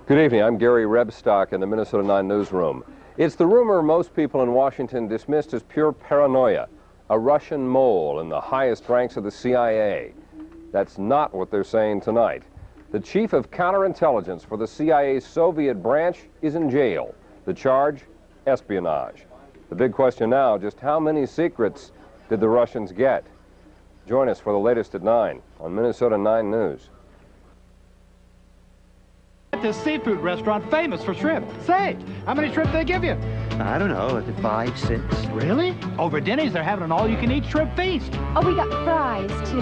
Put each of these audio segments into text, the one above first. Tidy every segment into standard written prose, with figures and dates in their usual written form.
Good evening. I'm Gary Rebstock in the Minnesota 9 newsroom. It's the rumor most people in Washington dismissed as pure paranoia, a Russian mole in the highest ranks of the CIA. That's not what they're saying tonight. The chief of counterintelligence for the CIA's Soviet branch is in jail. The charge? Espionage. The big question now, just how many secrets did the Russians get? Join us for the latest at 9 on Minnesota 9 News. At this seafood restaurant famous for shrimp. Say, how many shrimp they give you? I don't know, 5, 6. Really? Over Denny's, they're having an all-you-can-eat shrimp feast. Oh, we got fries, too.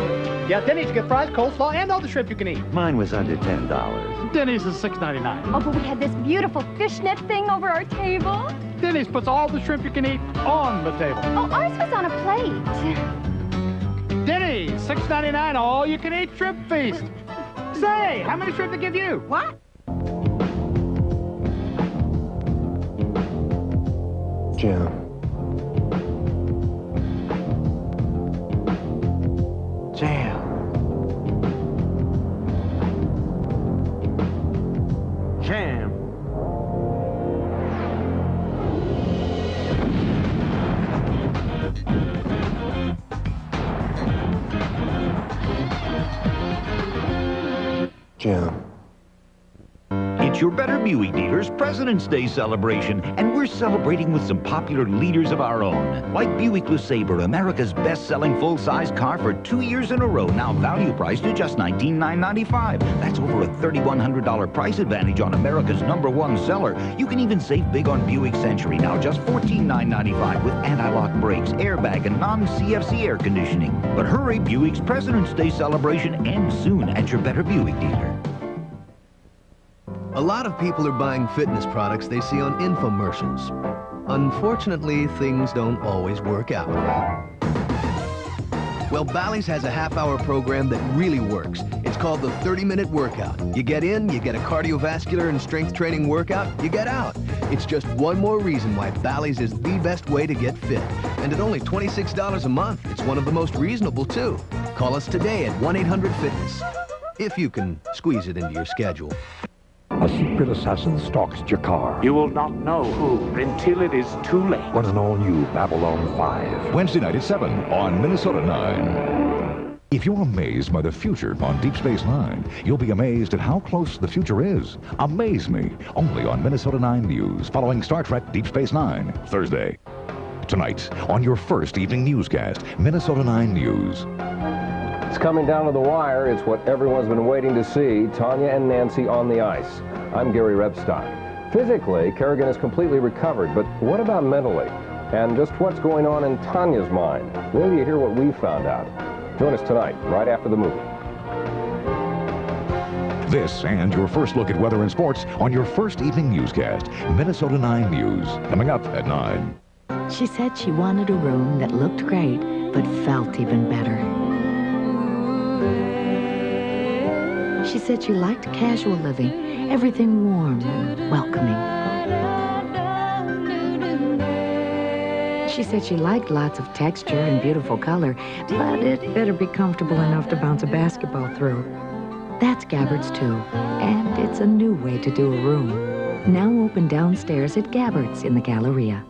Yeah, Denny's, you get fries, coleslaw, and all the shrimp you can eat. Mine was under $10. Denny's is $6.99. Oh, but we had this beautiful fishnet thing over our table. Denny's puts all the shrimp you can eat on the table. Oh, ours was on a plate. Denny's, $6.99, all-you-can-eat shrimp feast. Say, how many shrimp they give you? What? Jim. Jam. Jam. Jim. It's your Better Buick dealer's President's Day celebration, and we're celebrating with some popular leaders of our own. Like Buick LeSabre, America's best-selling full-size car for 2 years in a row, now value priced at just $19,995. That's over a $3,100 price advantage on America's #1 seller. You can even save big on Buick Century, now just $14,995 with anti-lock brakes, airbag, and non-CFC air conditioning. But hurry, Buick's President's Day celebration ends soon at your Better Buick dealer. A lot of people are buying fitness products they see on infomercials. Unfortunately, things don't always work out. Well, Bally's has a half-hour program that really works. It's called the 30-minute workout. You get in, you get a cardiovascular and strength training workout, you get out. It's just one more reason why Bally's is the best way to get fit. And at only $26 a month, it's one of the most reasonable, too. Call us today at 1-800-FITNESS, if you can squeeze it into your schedule. A secret assassin stalks your car. You will not know who until it is too late. When an all-new Babylon 5. Wednesday night at 7 on Minnesota 9. If you're amazed by the future on Deep Space Nine, you'll be amazed at how close the future is. Amaze me. Only on Minnesota 9 News, following Star Trek Deep Space Nine, Thursday. Tonight, on your first evening newscast, Minnesota 9 News. It's coming down to the wire. It's what everyone's been waiting to see. Tanya and Nancy on the ice. I'm Gary Rebstock. Physically, Kerrigan is completely recovered, but what about mentally? And just what's going on in Tanya's mind? Will you hear what we found out? Join us tonight, right after the movie. This and your first look at weather and sports on your first evening newscast, Minnesota 9 News, coming up at 9. She said she wanted a room that looked great, but felt even better. She said she liked casual living, everything warm and welcoming. She said she liked lots of texture and beautiful color, but it better be comfortable enough to bounce a basketball through. That's Gabbard's too, and it's a new way to do a room. Now open downstairs at Gabbard's in the Galleria.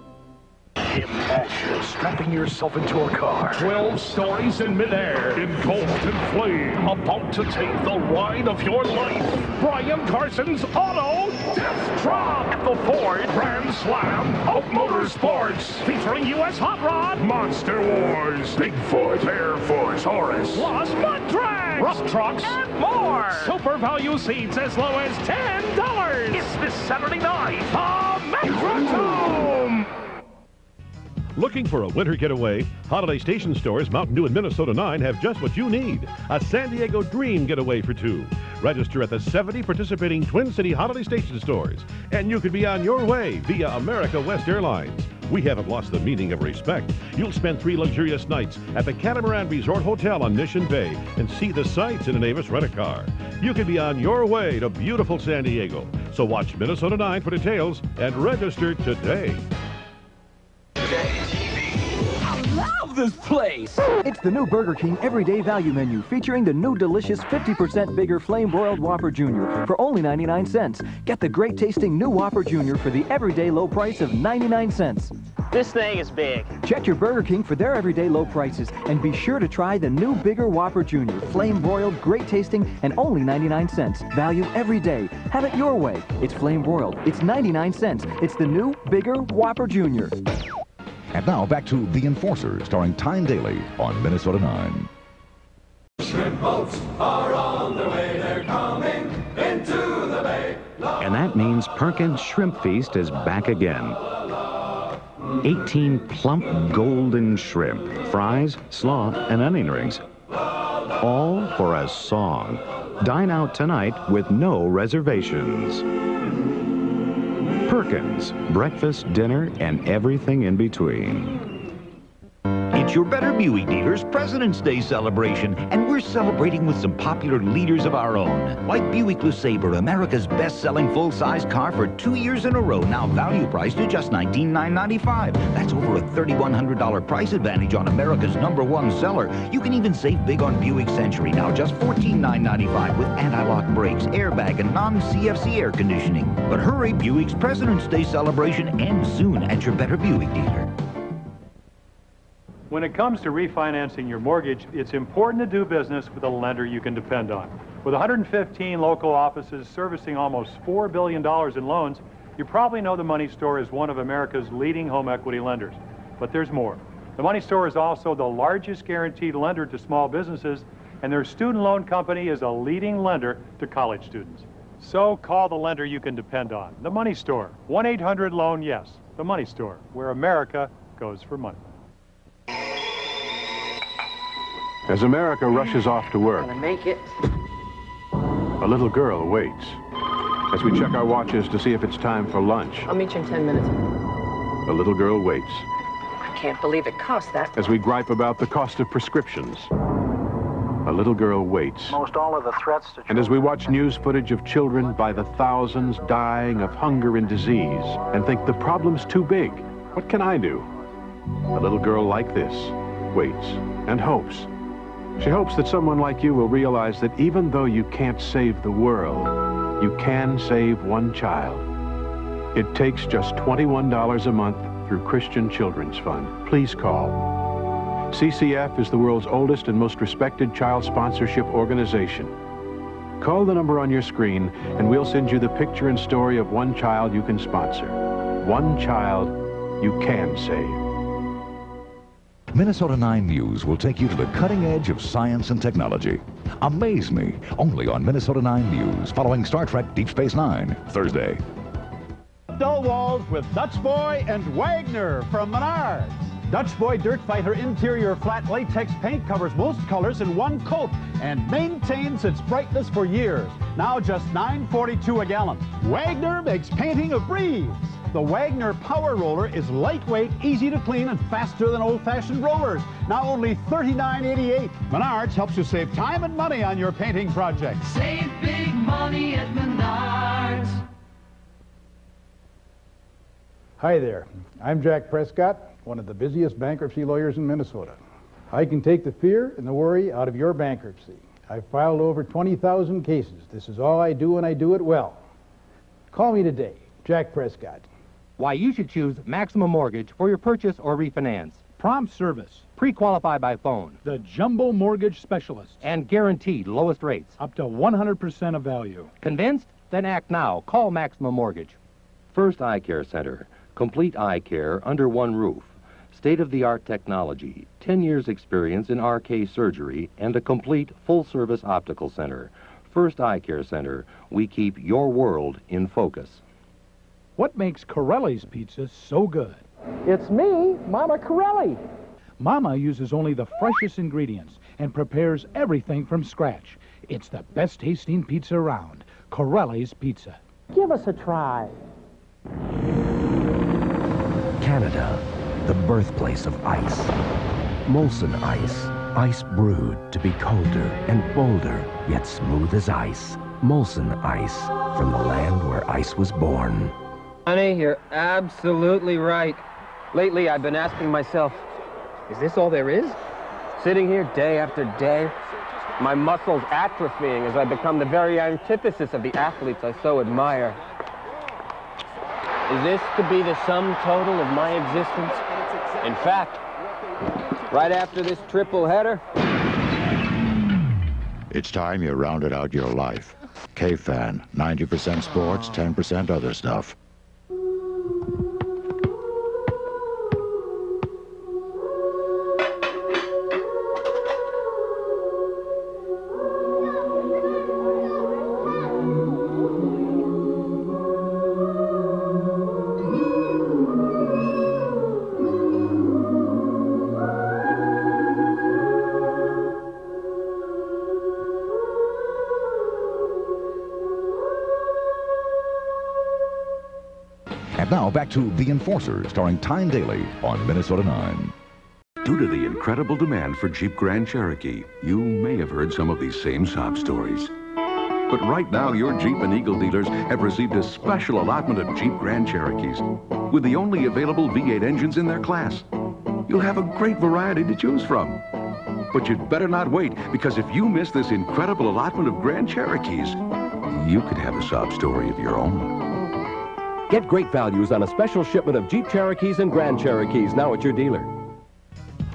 Imagine strapping yourself into a car. 12 stories in midair, engulfed in flame, about to take the ride of your life. Brian Carson's Auto Death Drop at the Ford Grand Slam of Motorsports, featuring U.S. Hot Rod, Monster Wars, Bigfoot, Air Force, Horus, Lost Mud Drags, Rough Trucks, and more. Super value seats as low as $10. It's this Saturday night, the Metrodome. Looking for a winter getaway? Holiday Station Stores, Mountain Dew and Minnesota 9 have just what you need. A San Diego dream getaway for two. Register at the 70 participating Twin City Holiday Station Stores, and you could be on your way via America West Airlines. We haven't lost the meaning of respect. You'll spend 3 luxurious nights at the Catamaran Resort Hotel on Mission Bay and see the sights in an Avis rent-a-car. You could be on your way to beautiful San Diego. So watch Minnesota 9 for details and register today. I love love this place! It's the new Burger King Everyday Value Menu featuring the new delicious 50% bigger Flame Broiled Whopper Jr. for only 99 cents. Get the great tasting new Whopper Jr. for the everyday low price of 99 cents. This thing is big. Check your Burger King for their everyday low prices and be sure to try the new bigger Whopper Jr. Flame Broiled, great tasting, and only 99 cents. Value every day. Have it your way. It's Flame Broiled. It's 99 cents. It's the new bigger Whopper Jr. And now back to The Enforcer, starring Tyne Daly on Minnesota 9. Shrimp boats are on their way. They're coming into the bay. And that means Perkins Shrimp Feast is back again. 18 plump golden shrimp, fries, slaw, and onion rings. All for a song. Dine out tonight with no reservations. Perkins, breakfast, dinner, and everything in between. It's your Better Buick dealers' President's Day celebration, and we're celebrating with some popular leaders of our own. Like Buick LeSabre, America's best-selling full-size car for 2 years in a row, now value priced at just $19,995. That's over a $3,100 price advantage on America's #1 seller. You can even save big on Buick Century, now just $14,995 with anti-lock brakes, airbag, and non-CFC air conditioning. But hurry, Buick's President's Day celebration ends soon at your Better Buick dealer. When it comes to refinancing your mortgage, it's important to do business with a lender you can depend on. With 115 local offices servicing almost $4 billion in loans, you probably know the Money Store is one of America's leading home equity lenders. But there's more. The Money Store is also the largest guaranteed lender to small businesses, and their student loan company is a leading lender to college students. So call the lender you can depend on. The Money Store. 1-800-LOAN-YES. The Money Store, where America goes for money. As America rushes off to work, Gonna make it. a little girl waits. As we check our watches to see if it's time for lunch, I'll meet you in 10 minutes. a little girl waits. I can't believe it cost that. As we gripe about the cost of prescriptions, a little girl waits. Most all of the threats to And as we watch news footage of children by the thousands dying of hunger and disease and think the problem's too big, what can I do? A little girl like this waits and hopes. She hopes that someone like you will realize that even though you can't save the world, you can save one child. It takes just $21 a month through Christian Children's Fund. Please call. CCF is the world's oldest and most respected child sponsorship organization. Call the number on your screen and we'll send you the picture and story of one child you can sponsor. One child you can save. Minnesota 9 News will take you to the cutting edge of science and technology. Amaze Me, only on Minnesota 9 News, following Star Trek Deep Space Nine, Thursday. Dull walls with Dutch Boy and Wagner from Menards. Dutch Boy Dirt Fighter interior flat latex paint covers most colors in one coat and maintains its brightness for years. Now just $9.42 a gallon. Wagner makes painting a breeze. The Wagner Power Roller is lightweight, easy to clean, and faster than old-fashioned rollers. Now only $39.88. Menards helps you save time and money on your painting project. Save big money at Menards. Hi there. I'm Jack Prescott, one of the busiest bankruptcy lawyers in Minnesota. I can take the fear and the worry out of your bankruptcy. I've filed over 20,000 cases. This is all I do, and I do it well. Call me today, Jack Prescott. Why you should choose Maximum Mortgage for your purchase or refinance. Prompt service. Pre-qualify by phone. The Jumbo Mortgage Specialist. And guaranteed lowest rates. Up to 100% of value. Convinced? Then act now. Call Maximum Mortgage. First Eye Care Center. Complete eye care under one roof. State-of-the-art technology. 10 years experience in RK surgery and a complete full-service optical center. First Eye Care Center. We keep your world in focus. What makes Corelli's pizza so good? It's me, Mama Corelli. Mama uses only the freshest ingredients and prepares everything from scratch. It's the best tasting pizza around. Corelli's Pizza. Give us a try. Canada, the birthplace of ice. Molson ice. Ice brewed to be colder and bolder, yet smooth as ice. Molson ice, from the land where ice was born. Honey, you're absolutely right. Lately, I've been asking myself, Is this all there is? Sitting here day after day, my muscles atrophying as I become the very antithesis of the athletes I so admire. Is this to be the sum total of my existence? In fact, right after this triple header, it's time you rounded out your life. K-Fan, 90% sports, 10% other stuff. And now back to The Enforcer, starring Tyne Daly on Minnesota 9. Due to the incredible demand for Jeep Grand Cherokee, you may have heard some of these same sob stories. But right now, your Jeep and Eagle dealers have received a special allotment of Jeep Grand Cherokees with the only available V8 engines in their class. You'll have a great variety to choose from. But you'd better not wait, because if you miss this incredible allotment of Grand Cherokees, you could have a sob story of your own. Get great values on a special shipment of Jeep Cherokees and Grand Cherokees now at your dealer.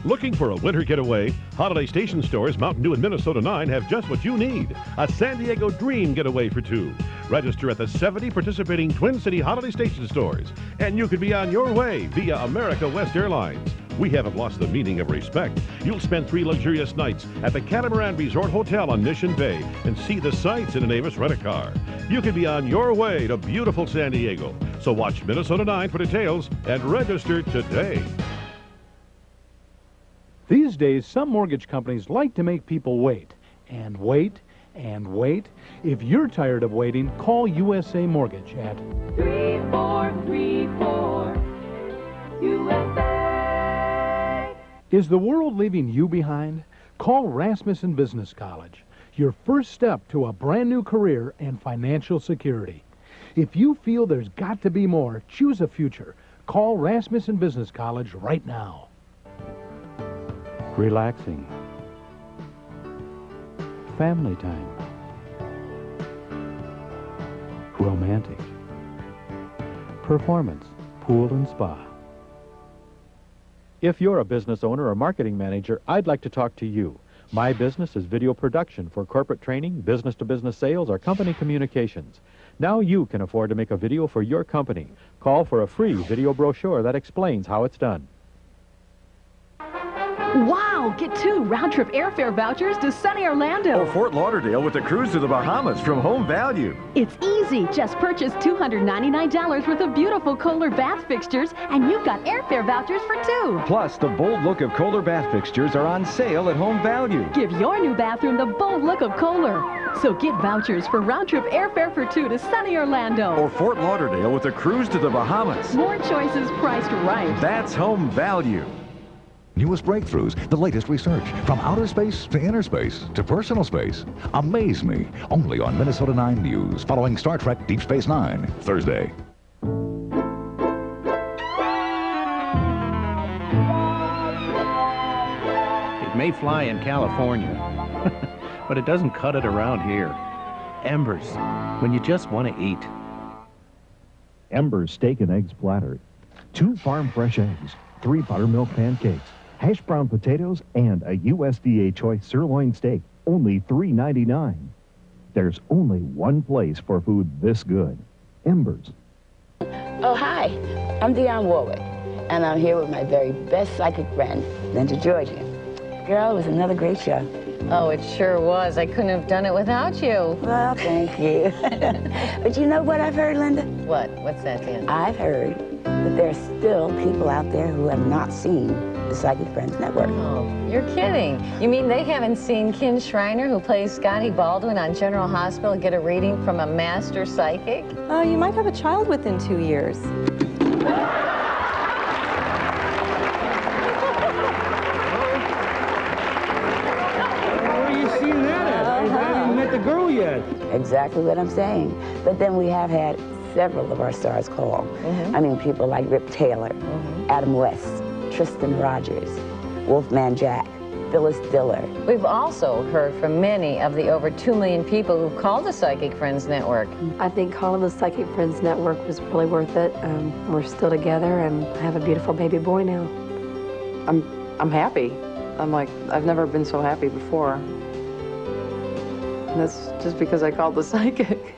Looking for a winter getaway? Holiday Station Stores, Mountain Dew and Minnesota 9 have just what you need. A San Diego dream getaway for two. Register at the 70 participating Twin City Holiday Station Stores, and you could be on your way via America West Airlines. We haven't lost the meaning of respect. You'll spend 3 luxurious nights at the Catamaran Resort Hotel on Mission Bay and see the sights in an Avis rent-a-car. You could be on your way to beautiful San Diego. So watch Minnesota 9 for details and register today. These days, some mortgage companies like to make people wait and wait and wait. If you're tired of waiting, call USA Mortgage at 3434 USA. Is the world leaving you behind? Call Rasmussen Business College, your first step to a brand new career and financial security. If you feel there's got to be more, choose a future. Call Rasmussen Business College right now. Relaxing. Family time. Romantic. Performance, pool and spa. If you're a business owner or marketing manager, I'd like to talk to you. My business is video production for corporate training, business-to-business sales, or company communications. Now you can afford to make a video for your company. Call for a free video brochure that explains how it's done. Wow! Get 2 round-trip airfare vouchers to sunny Orlando. Or Fort Lauderdale with a cruise to the Bahamas from Home Value. It's easy. Just purchase $299 worth of beautiful Kohler bath fixtures, and you've got airfare vouchers for 2. Plus, the bold look of Kohler bath fixtures are on sale at Home Value. Give your new bathroom the bold look of Kohler. So get vouchers for round-trip airfare for 2 to sunny Orlando. Or Fort Lauderdale with a cruise to the Bahamas. More choices priced right. That's Home Value. Newest breakthroughs, the latest research, from outer space to inner space to personal space. Amaze Me, only on Minnesota 9 News, following Star Trek Deep Space Nine, Thursday. It may fly in California, but it doesn't cut it around here. Embers, when you just want to eat. Embers steak and eggs platter. 2 farm fresh eggs, 3 buttermilk pancakes, hash brown potatoes, and a USDA choice sirloin steak, only $3.99. There's only one place for food this good. Embers. Oh, hi. I'm Dionne Warwick, and I'm here with my very best psychic friend, Linda Georgia. Girl, it was another great show. Oh, it sure was. I couldn't have done it without you. Well, thank you. But you know what I've heard, Linda? What? What's that, Dan? I've heard that there's still people out there who have not seen the Psychic Friends Network. Oh, you're kidding. You mean they haven't seen Ken Schreiner, who plays Scotty Baldwin on General Hospital, get a reading from a master psychic? Oh, you might have a child within 2 years. The girl yet. Exactly what I'm saying. But then we have had several of our stars call. I mean, people like Rip Taylor, Adam West, Tristan Rogers. Wolfman Jack, Phyllis Diller. We've also heard from many of the over 2 million people who called the Psychic Friends Network. I think calling the Psychic Friends Network was really worth it. We're still together, and I have a beautiful baby boy now. I'm happy. I'm like, I've never been so happy before. And that's just because I called the psychic.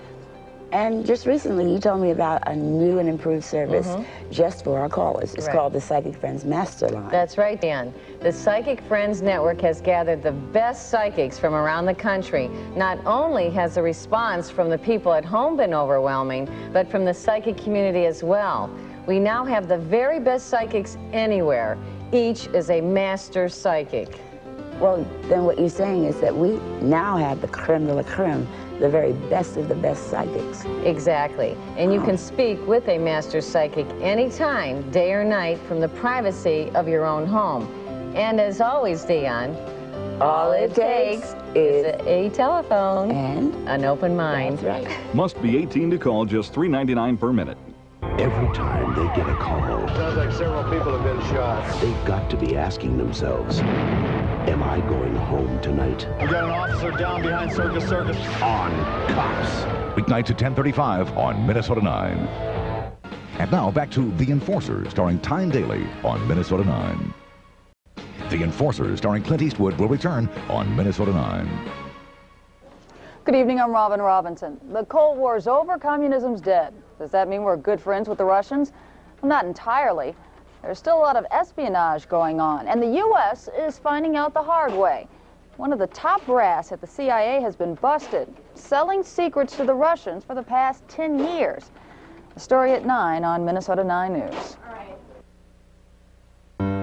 And just recently, you told me about a new and improved service just for our callers. It's called the Psychic Friends Master Line. That's right, Dan. The Psychic Friends Network has gathered the best psychics from around the country. Not only has the response from the people at home been overwhelming, but from the psychic community as well. We now have the very best psychics anywhere. Each is a master psychic. Well, then what you're saying is that we now have the creme de la creme, the very best of the best psychics. Exactly. And you can speak with a master psychic anytime, day or night, from the privacy of your own home. And as always, Dion, all it takes is a telephone and an open mind. That's right. Must be 18 to call, just $3.99 per minute. Every time they get a call, sounds like several people have been shot. They've got to be asking themselves, am I going home tonight? We got an officer down behind Circus Circus. On Cops. Weeknights at 10:35 on Minnesota 9. And now back to The Enforcer, starring Tyne Daly on Minnesota 9. The Enforcer, starring Clint Eastwood, will return on Minnesota 9. Good evening, I'm Robin Robinson. The Cold War's over, communism's dead. Does that mean we're good friends with the Russians? Well, not entirely. There's still a lot of espionage going on, and the U.S. is finding out the hard way. One of the top brass at the CIA has been busted, selling secrets to the Russians for the past 10 years. The story at 9 on Minnesota 9 News.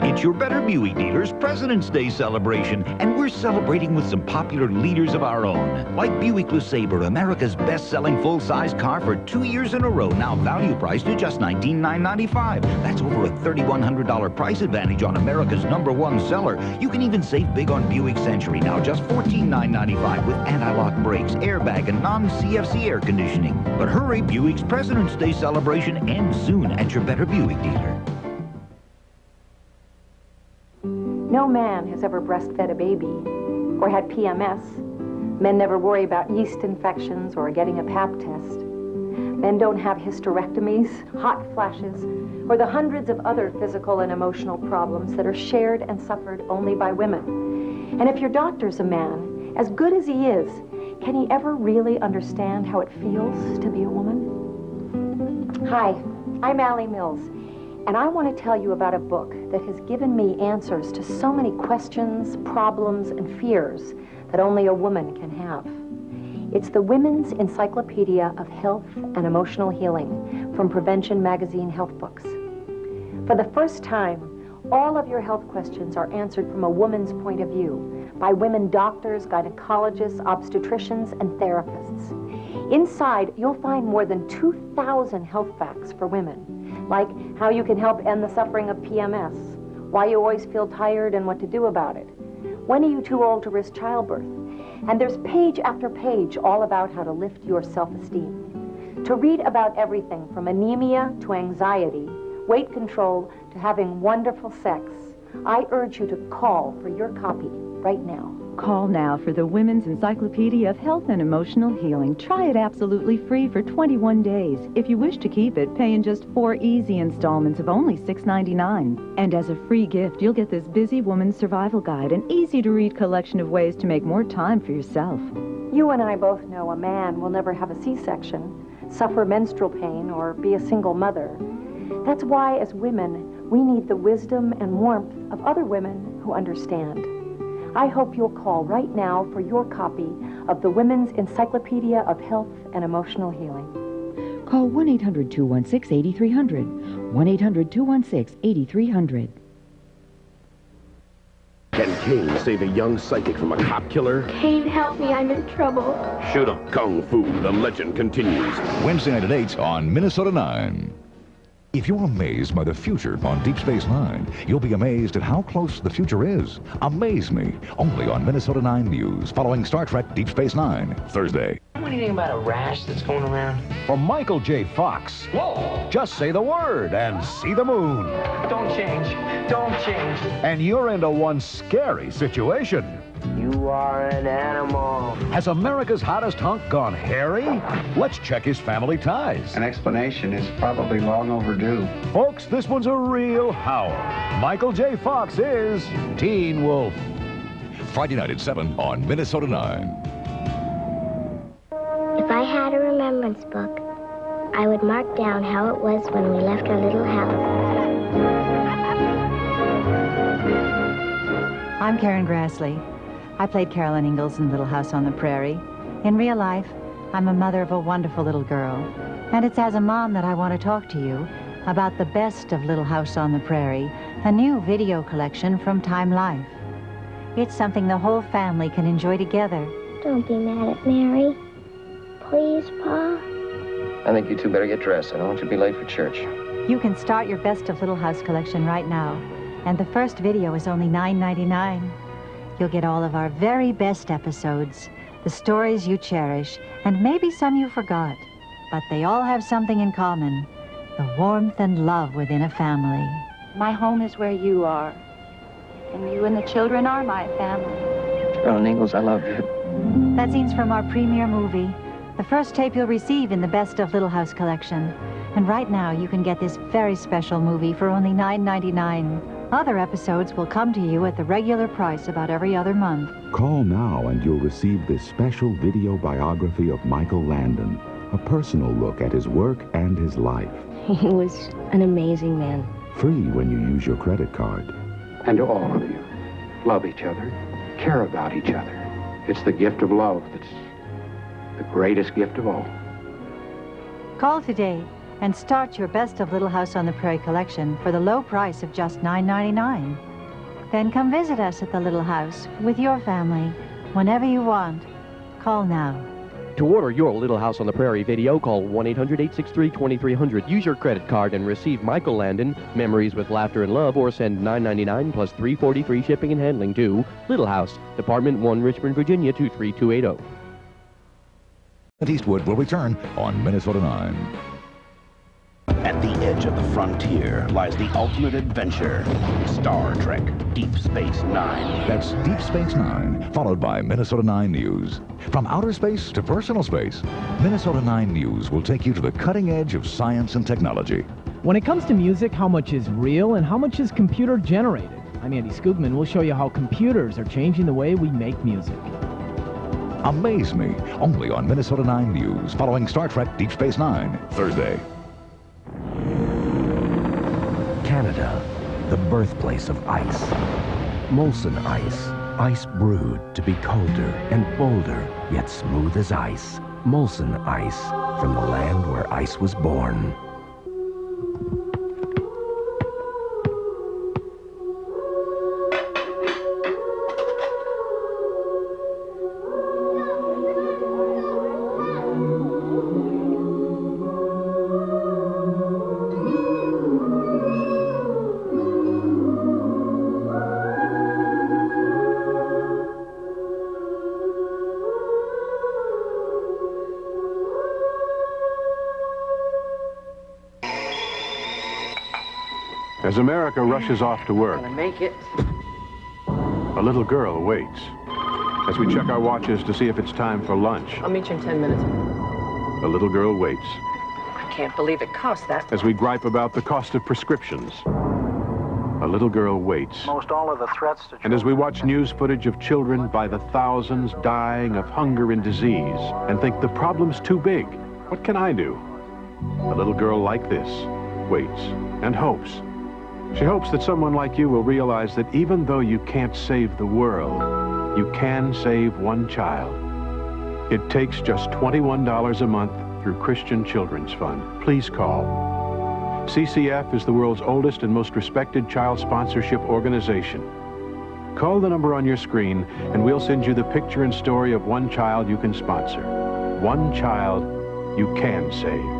It's your Better Buick dealers' President's Day celebration, and we're celebrating with some popular leaders of our own. Like Buick LeSabre, America's best-selling full-size car for 2 years in a row, now value priced at just $19,995. That's over a $3,100 price advantage on America's #1 seller. You can even save big on Buick Century, now just $14,995 with anti-lock brakes, airbag, and non-CFC air conditioning. But hurry, Buick's President's Day celebration ends soon at your Better Buick dealer. No man has ever breastfed a baby or had PMS. Men never worry about yeast infections or getting a pap test. Men don't have hysterectomies, hot flashes, or the hundreds of other physical and emotional problems that are shared and suffered only by women. And if your doctor's a man, as good as he is, can he ever really understand how it feels to be a woman? Hi, I'm Allie Mills. And I want to tell you about a book that has given me answers to so many questions, problems, and fears that only a woman can have. It's the Women's Encyclopedia of Health and Emotional Healing from Prevention Magazine Health Books. For the first time, all of your health questions are answered from a woman's point of view by women doctors, gynecologists, obstetricians, and therapists. Inside, you'll find more than 2,000 health facts for women, like how you can help end the suffering of PMS, why you always feel tired and what to do about it, when are you too old to risk childbirth, and there's page after page all about how to lift your self-esteem. To read about everything from anemia to anxiety, weight control to having wonderful sex, I urge you to call for your copy right now. Call now for the Women's Encyclopedia of Health and Emotional Healing. Try it absolutely free for 21 days. If you wish to keep it, pay in just 4 easy installments of only $6.99. And as a free gift, you'll get this busy woman's survival guide, an easy-to-read collection of ways to make more time for yourself. You and I both know a man will never have a C-section, suffer menstrual pain, or be a single mother. That's why, as women, we need the wisdom and warmth of other women who understand. I hope you'll call right now for your copy of the Women's Encyclopedia of Health and Emotional Healing. Call 1-800-216-8300. 1-800-216-8300. Can Kane save a young psychic from a cop killer? Kane, help me, I'm in trouble. Shoot him. Kung Fu, the legend continues. Wednesday night at 8 on Minnesota 9. If you're amazed by the future on Deep Space Nine, you'll be amazed at how close the future is. Amaze Me, only on Minnesota 9 News, following Star Trek Deep Space Nine, Thursday. anything about a rash that's going around? From Michael J. Fox. Whoa! Just say the word and see the moon. Don't change. Don't change. And you're into one scary situation. You are an animal. Has America's hottest hunk gone hairy? Let's check his family ties. An explanation is probably long overdue. Folks, this one's a real howler. Michael J. Fox is Teen Wolf. Friday night at 7 on Minnesota 9. If I had a remembrance book, I would mark down how it was when we left our little house. I'm Karen Grassley. I played Carolyn Ingalls in Little House on the Prairie. In real life, I'm a mother of a wonderful little girl. And it's as a mom that I want to talk to you about the best of Little House on the Prairie, a new video collection from Time Life. It's something the whole family can enjoy together. Don't be mad at Mary. Please, Pa. I think you two better get dressed. I don't want you to be late for church. You can start your Best of Little House collection right now. And the first video is only $9.99. You'll get all of our very best episodes, the stories you cherish, and maybe some you forgot. But they all have something in common, the warmth and love within a family. My home is where you are, and you and the children are my family. Carolyn Ingalls, I love you. That's scenes from our premiere movie, the first tape you'll receive in the Best of Little House collection. And right now, you can get this very special movie for only $9.99. Other episodes will come to you at the regular price about every other month. Call now and you'll receive this special video biography of Michael Landon, a personal look at his work and his life. He was an amazing man. Free when you use your credit card. And to all of you, love each other, care about each other. It's the gift of love that's the greatest gift of all. Call today and start your Best of Little House on the Prairie collection for the low price of just $9.99. Then come visit us at the Little House with your family whenever you want. Call now. To order your Little House on the Prairie video, call 1-800-863-2300. Use your credit card and receive Michael Landon, Memories with Laughter and Love, or send $9.99 plus $3.43 shipping and handling to Little House, Department 1, Richmond, Virginia 23280. Eastwood will return on Minnesota 9. At the edge of the frontier lies the ultimate adventure, Star Trek Deep Space Nine. That's Deep Space 9, followed by Minnesota 9 News. From outer space to personal space, Minnesota 9 News will take you to the cutting edge of science and technology. When it comes to music, how much is real and how much is computer generated? I'm Andy Skugman. We'll show you how computers are changing the way we make music. Amaze Me, only on Minnesota 9 News, following Star Trek Deep Space 9, Thursday. Canada, the birthplace of ice. Molson ice. Ice brewed to be colder and bolder, yet smooth as ice. Molson ice, from the land where ice was born. As America rushes off to work, Gonna make it. a little girl waits. As we check our watches to see if it's time for lunch, I'll meet you in 10 minutes. a little girl waits. I can't believe it cost that. As we gripe about the cost of prescriptions, a little girl waits. Most all of the threats to And as we watch news footage of children by the thousands dying of hunger and disease and think the problem's too big, what can I do? A little girl like this waits and hopes. She hopes that someone like you will realize that even though you can't save the world, you can save one child. It takes just $21 a month through Christian Children's Fund. Please call. CCF is the world's oldest and most respected child sponsorship organization. Call the number on your screen and we'll send you the picture and story of one child you can sponsor. One child you can save.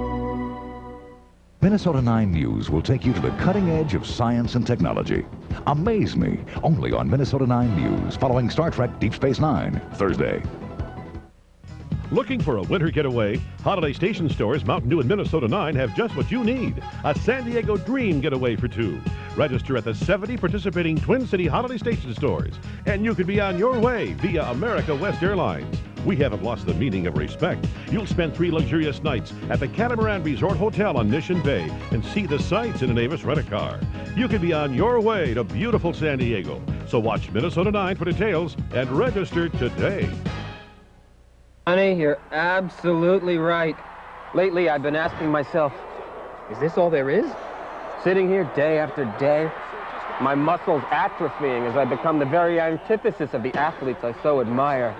Minnesota 9 News will take you to the cutting edge of science and technology. Amaze Me, only on Minnesota 9 News, following Star Trek Deep Space 9, Thursday. Looking for a winter getaway? Holiday Station Stores, Mountain Dew and Minnesota 9 have just what you need. A San Diego dream getaway for two. Register at the 70 participating Twin City Holiday Station Stores, and you could be on your way via America West Airlines. We haven't lost the meaning of respect. You'll spend 3 luxurious nights at the Catamaran Resort Hotel on Mission Bay and see the sights in an Avis rent-a-car. You could be on your way to beautiful San Diego. So watch Minnesota 9 for details and register today. Honey, you're absolutely right. Lately, I've been asking myself, is this all there is? Sitting here day after day, my muscles atrophying as I become the very antithesis of the athletes I so admire.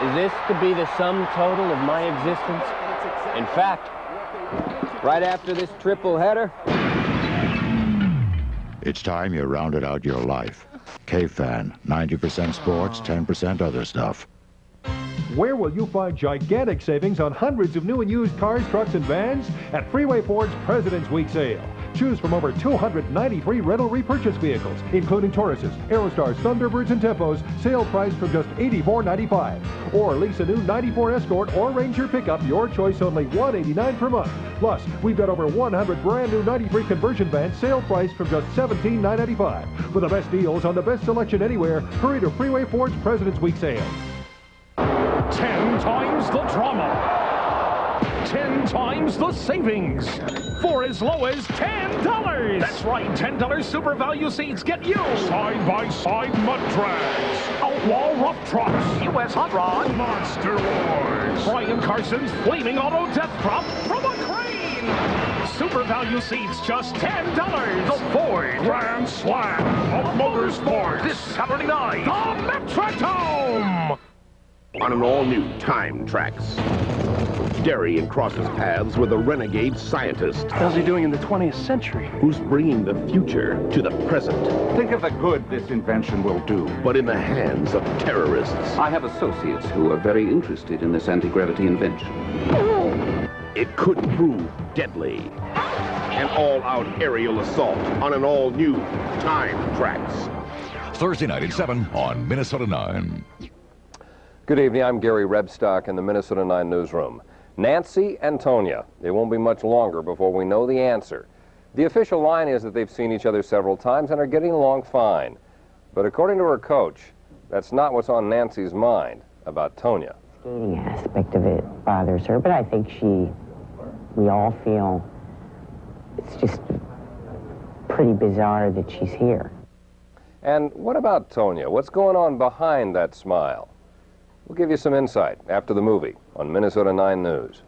Is this to be the sum total of my existence? In fact, right after this triple header, it's time you rounded out your life. K-Fan, 90% sports, 10% other stuff. Where will you find gigantic savings on hundreds of new and used cars, trucks, and vans? At Freeway Ford's President's Week sale. Choose from over 293 rental repurchase vehicles, including Tauruses, Aerostars, Thunderbirds, and Tempos, sale price from just $84.95. Or lease a new 94 Escort or Ranger pickup, your choice, only $189 per month. Plus, we've got over 100 brand new 93 conversion vans, sale price from just $17,995. For the best deals on the best selection anywhere, hurry to Freeway Ford's President's Week sale. 10 times the drama. 10 times the savings. For as low as $10. That's right, $10 super value seats get you side-by-side mud drags, outlaw rough trucks, U.S. hot rod, Monster Wars, Brian Carson's flaming auto death drop from a crane. Super value seats just $10. The Ford Grand Slam of Motorsports this Saturday night, the Metrodome. On an all-new Time Trax, Darien crosses paths with a renegade scientist. How's he doing in the 20th century? Who's bringing the future to the present. Think of the good this invention will do. But in the hands of terrorists. I have associates who are very interested in this anti-gravity invention. It could prove deadly. An all-out aerial assault on an all-new Time Trax. Thursday night at 7 on Minnesota 9. Good evening, I'm Gary Rebstock in the Minnesota 9 newsroom. Nancy and Tonya, it won't be much longer before we know the answer. The official line is that they've seen each other several times and are getting along fine. But according to her coach, that's not what's on Nancy's mind about Tonya. The dating aspect of it bothers her, but I think we all feel it's just pretty bizarre that she's here. And what about Tonya? What's going on behind that smile? We'll give you some insight after the movie on Minnesota 9 News.